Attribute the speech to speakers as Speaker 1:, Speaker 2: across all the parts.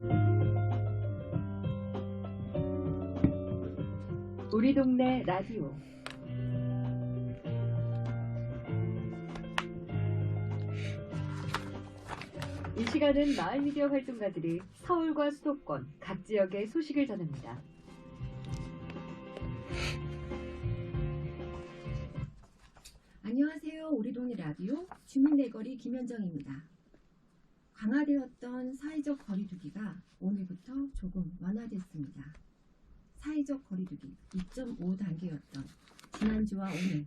Speaker 1: 우리 동네 라디오. 이 시간은 마을 미디어 활동가들이 서울과 수도권 각 지역의 소식을 전합니다.
Speaker 2: 안녕하세요. 우리 동네 라디오 주민내거리 김현정입니다. 강화되었던 사회적 거리두기가 오늘부터 조금 완화됐습니다. 사회적 거리두기 2.5단계였던 지난주와 오늘,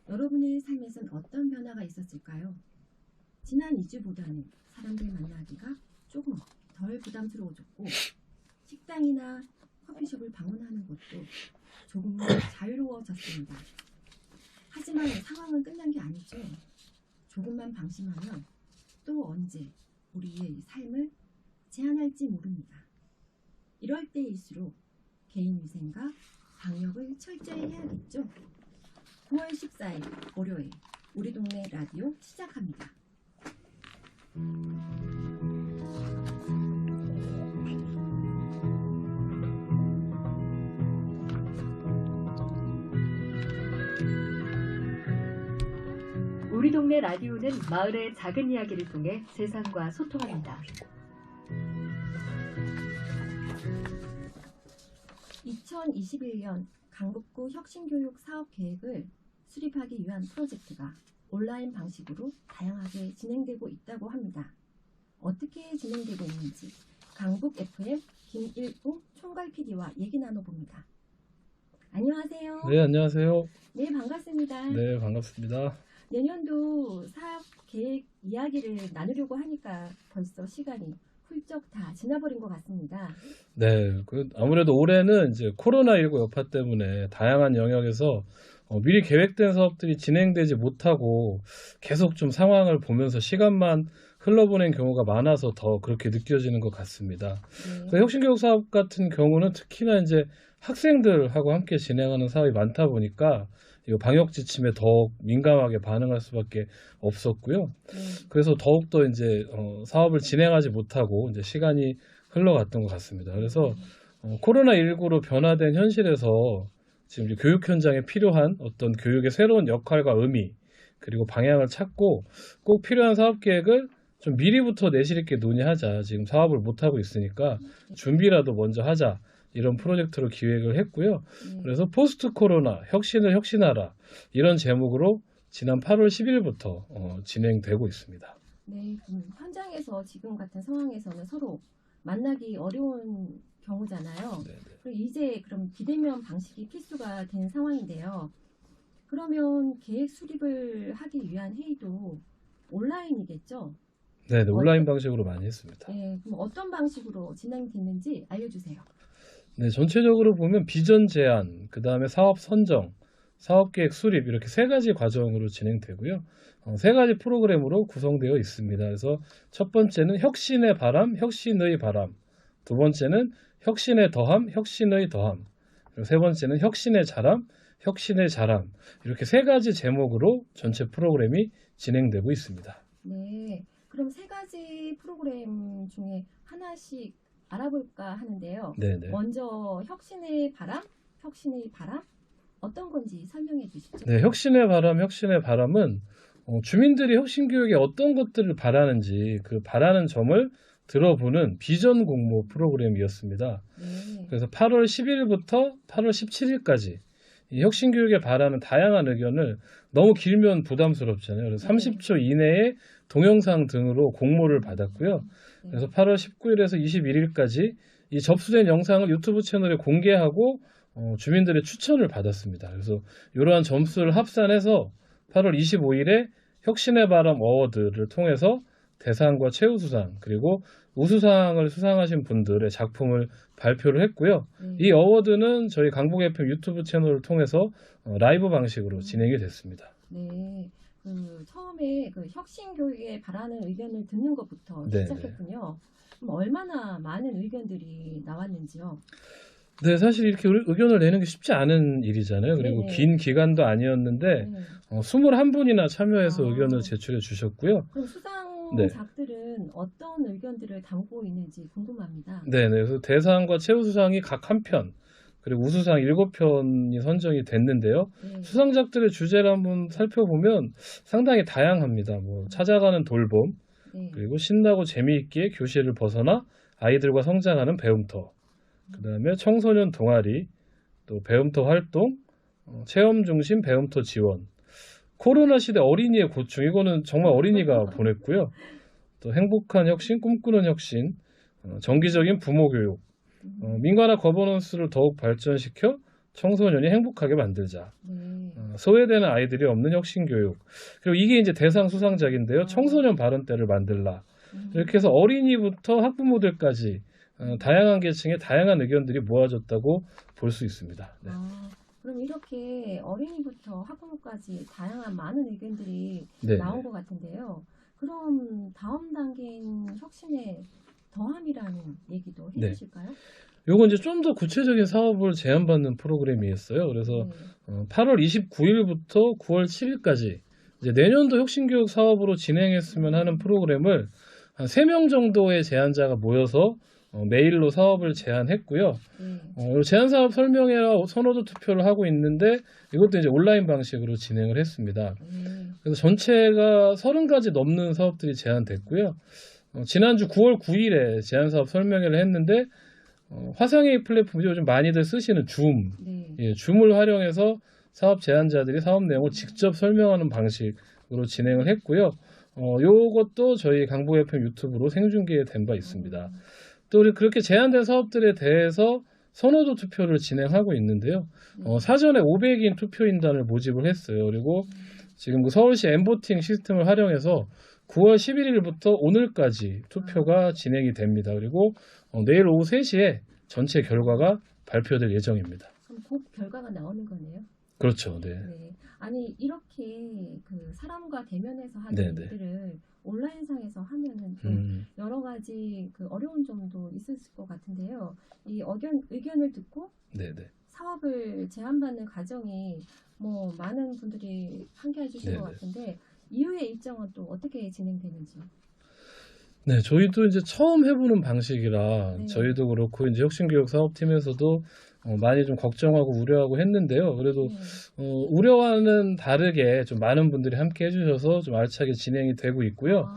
Speaker 2: 여러분의 삶에선 어떤 변화가 있었을까요? 지난 2주보다는 사람들 만나기가 조금 덜 부담스러워졌고, 식당이나 커피숍을 방문하는 것도 조금은 자유로워졌습니다. 하지만 상황은 끝난 게 아니죠. 조금만 방심하면 또 언제 우리의 삶을 제한할지 모릅니다. 이럴 때일수록 개인위생과 방역을 철저히 해야겠죠. 9월 14일 월요일 우리 동네 라디오 시작합니다.
Speaker 1: 우리 동네 라디오는 마을의 작은 이야기를 통해 세상과 소통합니다.
Speaker 2: 2021년 강북구 혁신교육 사업 계획을 수립하기 위한 프로젝트가 온라인 방식으로 다양하게 진행되고 있다고 합니다. 어떻게 진행되고 있는지 강북 FM 김일웅 총괄 PD와 얘기 나눠봅니다. 안녕하세요.
Speaker 3: 네, 안녕하세요.
Speaker 2: 네, 반갑습니다.
Speaker 3: 네, 반갑습니다.
Speaker 2: 내년도 사업 계획 이야기를 나누려고 하니까 벌써 시간이 훌쩍 다 지나버린 것 같습니다.
Speaker 3: 네, 아무래도 올해는 이제 코로나19 여파 때문에 다양한 영역에서 미리 계획된 사업들이 진행되지 못하고 계속 좀 상황을 보면서 시간만 흘러보낸 경우가 많아서 더 그렇게 느껴지는 것 같습니다.
Speaker 2: 네.
Speaker 3: 혁신교육 사업 같은 경우는 특히나 이제 학생들하고 함께 진행하는 사업이 많다 보니까 이 방역 지침에 더욱 민감하게 반응할 수밖에 없었고요. 그래서 더욱더 이제 사업을 진행하지 못하고 이제 시간이 흘러갔던 것 같습니다. 그래서 코로나19로 변화된 현실에서 지금 이제 교육 현장에 필요한 어떤 교육의 새로운 역할과 의미 그리고 방향을 찾고 꼭 필요한 사업 계획을 좀 미리부터 내실 있게 논의하자. 지금 사업을 못하고 있으니까 준비라도 먼저 하자. 이런 프로젝트로 기획을 했고요. 그래서 포스트 코로나 혁신을 혁신하라 이런 제목으로 지난 8월 10일부터 진행되고 있습니다.
Speaker 2: 네, 현장에서 지금 같은 상황에서는 서로 만나기 어려운 경우잖아요.
Speaker 3: 네네.
Speaker 2: 그리고 이제 그럼 비대면 방식이 필수가 된 상황인데요. 그러면 계획 수립을 하기 위한 회의도 온라인이겠죠?
Speaker 3: 네, 온라인 방식으로 많이 했습니다.
Speaker 2: 네, 그럼 어떤 방식으로 진행됐는지 알려주세요.
Speaker 3: 네, 전체적으로 보면 비전 제안, 그 다음에 사업 선정, 사업 계획 수립 이렇게 세 가지 과정으로 진행되고요. 세 가지 프로그램으로 구성되어 있습니다. 그래서 첫 번째는 혁신의 바람, 혁신의 바람. 두 번째는 혁신의 더함, 혁신의 더함. 그리고 세 번째는 혁신의 자람, 혁신의 자람. 이렇게 세 가지 제목으로 전체 프로그램이 진행되고 있습니다.
Speaker 2: 네, 그럼 세 가지 프로그램 중에 하나씩 알아볼까 하는데요.
Speaker 3: 네네.
Speaker 2: 먼저 혁신의 바람, 혁신의 바람 어떤 건지 설명해 주시죠.
Speaker 3: 네, 혁신의 바람, 혁신의 바람은 주민들이 혁신교육에 어떤 것들을 바라는지 그 바라는 점을 들어보는 비전 공모 프로그램이었습니다.
Speaker 2: 네.
Speaker 3: 그래서 8월 10일부터 8월 17일까지 이 혁신교육에 바라는 다양한 의견을 너무 길면 부담스럽잖아요. 그래서 30초 이내에 동영상 등으로 공모를 받았고요. 그래서 8월 19일에서 21일까지 이 접수된 영상을 유튜브 채널에 공개하고 주민들의 추천을 받았습니다. 그래서 이러한 점수를 합산해서 8월 25일에 혁신의 바람 어워드를 통해서 대상과 최우수상 그리고 우수상을 수상하신 분들의 작품을 발표를 했고요. 이 어워드는 저희 강북 FM 유튜브 채널을 통해서 라이브 방식으로 진행이 됐습니다.
Speaker 2: 네, 처음에 혁신 교육에 바라는 의견을 듣는 것부터
Speaker 3: 네네.
Speaker 2: 시작했군요. 그럼 얼마나 많은 의견들이 나왔는지요?
Speaker 3: 네, 사실 이렇게 의견을 내는 게 쉽지 않은 일이잖아요. 그리고
Speaker 2: 네네.
Speaker 3: 긴 기간도 아니었는데
Speaker 2: 네.
Speaker 3: 21분이나 참여해서
Speaker 2: 아.
Speaker 3: 의견을 제출해 주셨고요.
Speaker 2: 그럼 수상
Speaker 3: 네.
Speaker 2: 작들은 어떤 의견들을 담고 있는지 궁금합니다.
Speaker 3: 네네. 그래서 대상과 최우수상이 각 한 편, 그리고 우수상 7편이 선정이 됐는데요.
Speaker 2: 네.
Speaker 3: 수상작들의 주제를 한번 살펴보면 상당히 다양합니다. 뭐 찾아가는 돌봄,
Speaker 2: 네.
Speaker 3: 그리고 신나고 재미있게 교실을 벗어나 아이들과 성장하는 배움터, 그 다음에 청소년 동아리, 또 배움터 활동, 체험 중심 배움터 지원, 코로나 시대 어린이의 고충, 이거는 정말 어린이가 보냈고요. 또 행복한 혁신, 꿈꾸는 혁신, 정기적인 부모 교육, 민관화 거버넌스를 더욱 발전시켜 청소년이 행복하게 만들자.
Speaker 2: 네.
Speaker 3: 소외되는 아이들이 없는 혁신 교육. 그리고 이게 이제 대상 수상작인데요. 청소년 발언대를 만들라. 이렇게 해서 어린이부터 학부모들까지 다양한 계층의 다양한 의견들이 모아졌다고 볼 수 있습니다. 네.
Speaker 2: 그럼 이렇게 어린이부터 학부모까지 다양한 많은 의견들이
Speaker 3: 네.
Speaker 2: 나온 것 같은데요. 그럼 다음 단계인 혁신의 더함이라는 얘기도
Speaker 3: 네.
Speaker 2: 해주실까요?
Speaker 3: 요거 이제 좀 더 구체적인 사업을 제안받는 프로그램이 있어요. 그래서
Speaker 2: 네.
Speaker 3: 8월 29일부터 9월 7일까지 이제 내년도 혁신교육 사업으로 진행했으면 하는 프로그램을 한 3명 정도의 제안자가 모여서 메일로 사업을 제안했고요. 제안 사업 설명회와 선호도 투표를 하고 있는데 이것도 이제 온라인 방식으로 진행을 했습니다. 그래서 전체가 30가지 넘는 사업들이 제안됐고요. 지난주 9월 9일에 제안 사업 설명회를 했는데 화상회의 플랫폼 요즘 많이들 쓰시는 줌,
Speaker 2: 네.
Speaker 3: 예, 줌을 활용해서 사업 제안자들이 사업 내용을 직접 설명하는 방식으로 진행을 했고요. 요것도 저희 강북 FM 유튜브로 생중계된 바 있습니다. 또 우리 그렇게 제안된 사업들에 대해서 선호도 투표를 진행하고 있는데요. 사전에 500인 투표인단을 모집을 했어요. 그리고 지금 그 서울시 엠보팅 시스템을 활용해서 9월 11일부터 오늘까지 투표가 진행이 됩니다. 그리고 내일 오후 3시에 전체 결과가 발표될 예정입니다.
Speaker 2: 그럼 곧 결과가 나오는 거네요.
Speaker 3: 그렇죠. 네.
Speaker 2: 네. 아니 이렇게 그 사람과 대면해서 하는
Speaker 3: 네네.
Speaker 2: 일들을 온라인상에서 하면은 좀 여러 가지 그 어려운 점도 있었을 것 같은데요. 이 의견을 듣고
Speaker 3: 네네.
Speaker 2: 사업을 제안받는 과정이 뭐 많은 분들이 함께해 주신 것
Speaker 3: 네네.
Speaker 2: 같은데 이후의 일정은 또 어떻게 진행되는지요?
Speaker 3: 네, 저희도 이제 처음 해보는 방식이라
Speaker 2: 네.
Speaker 3: 저희도 그렇고 이제 혁신교육 사업팀에서도 많이 좀 걱정하고 우려하고 했는데요. 그래도
Speaker 2: 네.
Speaker 3: 우려와는 다르게 좀 많은 분들이 함께 해주셔서 좀 알차게 진행이 되고 있고요.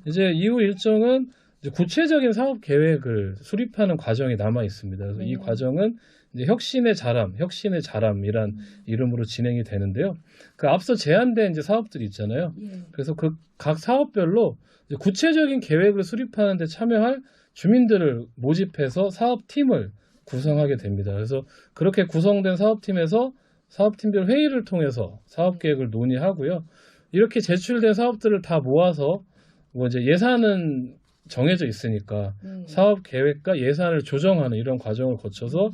Speaker 3: 이제 이후 일정은 이제 구체적인 사업 계획을 수립하는 과정이 남아 있습니다. 그래서 이
Speaker 2: 네.
Speaker 3: 과정은 이제 혁신의 자람이란 이름으로 진행이 되는데요. 그 앞서 제안된 이제 사업들이 있잖아요.
Speaker 2: 예.
Speaker 3: 그래서 그 각 사업별로 이제 구체적인 계획을 수립하는 데 참여할 주민들을 모집해서 사업팀을 구성하게 됩니다. 그래서 그렇게 구성된 사업팀에서 사업팀별 회의를 통해서 사업 계획을 논의하고요. 이렇게 제출된 사업들을 다 모아서 뭐 이제 예산은 정해져 있으니까
Speaker 2: 네.
Speaker 3: 사업 계획과 예산을 조정하는 이런 과정을 거쳐서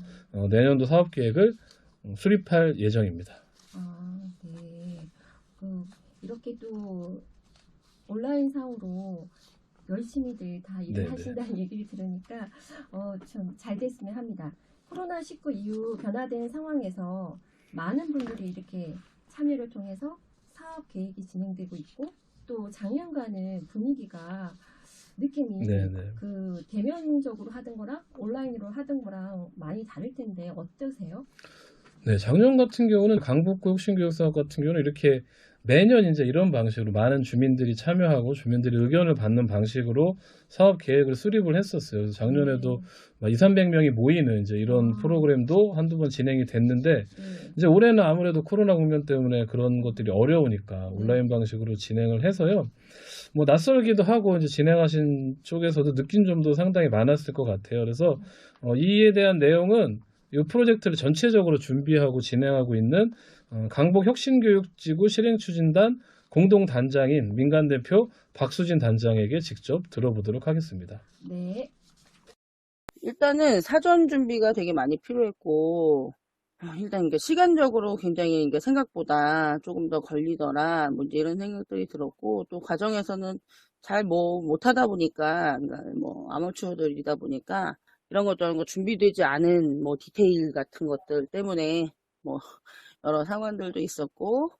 Speaker 3: 내년도 사업 계획을 수립할 예정입니다.
Speaker 2: 네. 이렇게 또 온라인상으로 열심히들 다 일을
Speaker 3: 네네.
Speaker 2: 하신다는 얘기를 들으니까 좀 잘 됐으면 합니다. 코로나19 이후 변화된 상황에서 많은 분들이 이렇게 참여를 통해서 사업 계획이 진행되고 있고 또 작년과는 분위기가 느낌이
Speaker 3: 네네.
Speaker 2: 그 대면적으로 하던 거랑 온라인으로 하던 거랑 많이 다를 텐데 어떠세요?
Speaker 3: 네, 작년 같은 경우는 강북구 혁신교육사업 같은 경우는 이렇게 매년 이제 이런 방식으로 많은 주민들이 참여하고 주민들이 의견을 받는 방식으로 사업 계획을 수립을 했었어요. 그래서 작년에도 막 200~300명이 모이는 이제 이런 프로그램도 한두 번 진행이 됐는데 이제 올해는 아무래도 코로나 국면 때문에 그런 것들이 어려우니까 온라인 방식으로 진행을 해서요. 뭐 낯설기도 하고 이제 진행하신 쪽에서도 느낀 점도 상당히 많았을 것 같아요. 그래서 이에 대한 내용은 이 프로젝트를 전체적으로 준비하고 진행하고 있는 강북 혁신교육지구 실행추진단 공동단장인 민간대표 박수진 단장에게 직접 들어보도록 하겠습니다.
Speaker 2: 네.
Speaker 4: 일단은 사전 준비가 되게 많이 필요했고, 일단 이게 시간적으로 굉장히 이게 생각보다 조금 더 걸리더라, 뭐 이제 이런 생각들이 들었고, 또 과정에서는 잘 못하다 보니까, 그러니까 뭐 아마추어들이다 보니까, 이런 것 저런 거 준비되지 않은 뭐 디테일 같은 것들 때문에 뭐 여러 상황들도 있었고,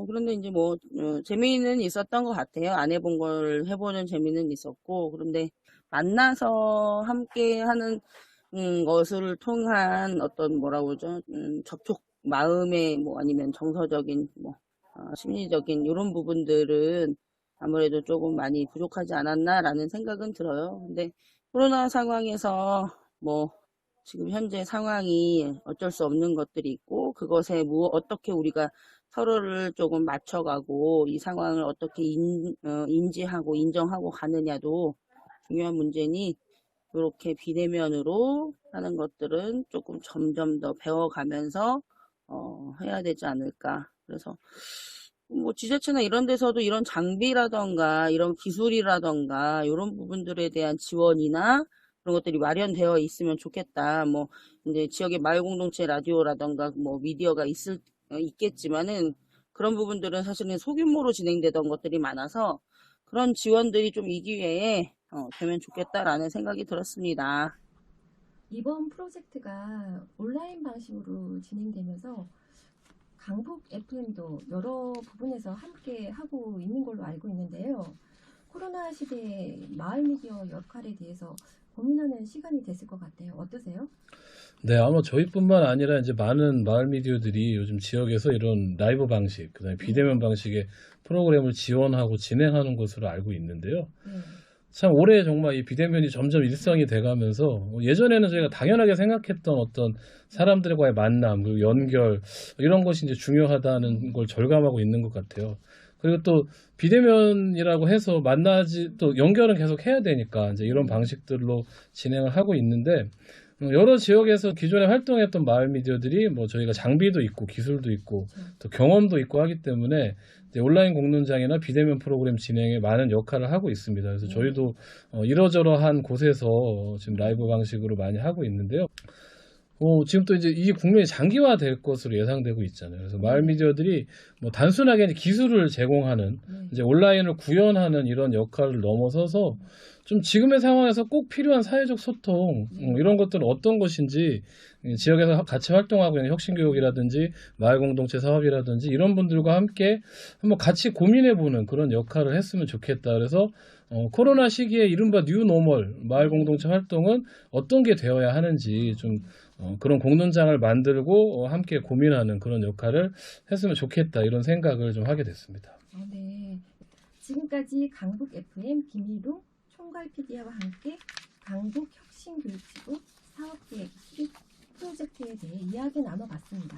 Speaker 4: 그런데 이제 뭐, 재미는 있었던 것 같아요. 안 해본 걸 해보는 재미는 있었고, 그런데 만나서 함께 하는, 것을 통한 어떤 뭐라고 그러죠? 접촉, 마음의 뭐 아니면 정서적인, 뭐, 심리적인 이런 부분들은 아무래도 조금 많이 부족하지 않았나라는 생각은 들어요. 근데 코로나 상황에서 뭐, 지금 현재 상황이 어쩔 수 없는 것들이 있고, 그것에 어떻게 우리가 서로를 조금 맞춰가고, 이 상황을 어떻게 인지하고 인정하고 가느냐도 중요한 문제니, 이렇게 비대면으로 하는 것들은 조금 점점 더 배워가면서, 해야 되지 않을까. 그래서, 뭐, 지자체나 이런 데서도 이런 장비라던가, 이런 기술이라던가, 이런 부분들에 대한 지원이나, 그런 것들이 마련되어 있으면 좋겠다. 뭐, 이제 지역의 마을공동체 라디오라던가, 뭐, 미디어가 있겠지만은, 그런 부분들은 사실은 소규모로 진행되던 것들이 많아서, 그런 지원들이 좀 이 기회에, 되면 좋겠다라는 생각이 들었습니다.
Speaker 2: 이번 프로젝트가 온라인 방식으로 진행되면서 강북 FM도 여러 부분에서 함께 하고 있는 걸로 알고 있는데요. 코로나 시대의 마을 미디어 역할에 대해서 고민하는 시간이 됐을 것 같아요. 어떠세요?
Speaker 3: 네, 아마 저희뿐만 아니라 이제 많은 마을 미디어들이 요즘 지역에서 이런 라이브 방식, 그다음에 비대면 방식의 프로그램을 지원하고 진행하는 것으로 알고 있는데요.
Speaker 2: 네.
Speaker 3: 참 올해 정말 이 비대면이 점점 일상이 돼가면서 예전에는 저희가 당연하게 생각했던 어떤 사람들과의 만남 그리고 연결 이런 것이 이제 중요하다는 걸 절감하고 있는 것 같아요. 그리고 또 비대면이라고 해서 만나지 또 연결은 계속 해야 되니까 이제 이런 방식들로 진행을 하고 있는데 여러 지역에서 기존에 활동했던 마을 미디어들이 뭐 저희가 장비도 있고 기술도 있고 또 경험도 있고 하기 때문에 이제 온라인 공론장이나 비대면 프로그램 진행에 많은 역할을 하고 있습니다. 그래서 저희도 이러저러한 곳에서 지금 라이브 방식으로 많이 하고 있는데요. 지금 또 이제 이 국면이 장기화될 것으로 예상되고 있잖아요. 그래서 마을 미디어들이 뭐 단순하게 이제 기술을 제공하는 이제 온라인을 구현하는 이런 역할을 넘어서서 좀 지금의 상황에서 꼭 필요한 사회적 소통 이런 것들은 어떤 것인지 지역에서 같이 활동하고 있는 혁신교육이라든지 마을 공동체 사업이라든지 이런 분들과 함께 한번 같이 고민해보는 그런 역할을 했으면 좋겠다. 그래서 코로나 시기에 이른바 뉴노멀 마을 공동체 활동은 어떤 게 되어야 하는지 좀 그런 공론장을 만들고 함께 고민하는 그런 역할을 했으면 좋겠다 이런 생각을 좀 하게 됐습니다.
Speaker 2: 네. 지금까지 강북 FM 김희루 총괄 PD와 함께 강북 혁신교육지구 사업계획 수립 프로젝트에 대해 이야기 나눠봤습니다.